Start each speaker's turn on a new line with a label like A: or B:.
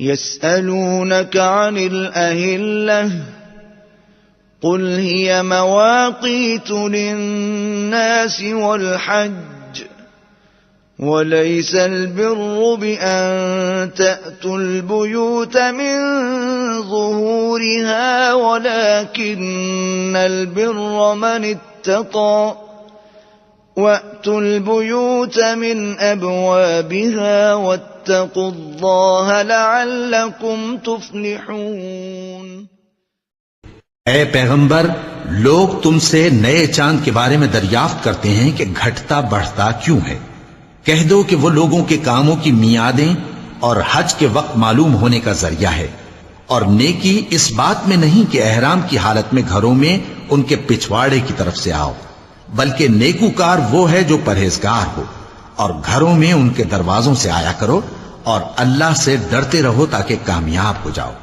A: यस्अलूनक अनिल अहिल्लह कुल हिय मवाक़ीतु लिन्नासि वल हज्ज वलैसल बिर्रु बिअन तअतुल बुयूत मिन ज़ुहूरिहा वलाकिन्नल बिर्र मन इत्तक़ा वअतुल बुयूत मिन अबवाबिहा वत्तक़ुल्लाह लअल्लकुम तुफ्लिहून।
B: ऐ पैगंबर, लोग तुमसे नए चांद के बारे में दरियाफ्त करते हैं कि घटता बढ़ता क्यों है। कह दो कि वो लोगों के कामों की मियादें और हज के वक्त मालूम होने का जरिया है, और नेकी इस बात में नहीं कि एहराम की हालत में घरों में उनके पिछवाड़े की तरफ से आओ, बल्कि नेकूकार वो है जो परहेजगार हो, और घरों में उनके दरवाजों से आया करो और अल्लाह से डरते रहो ताकि कामयाब हो जाओ।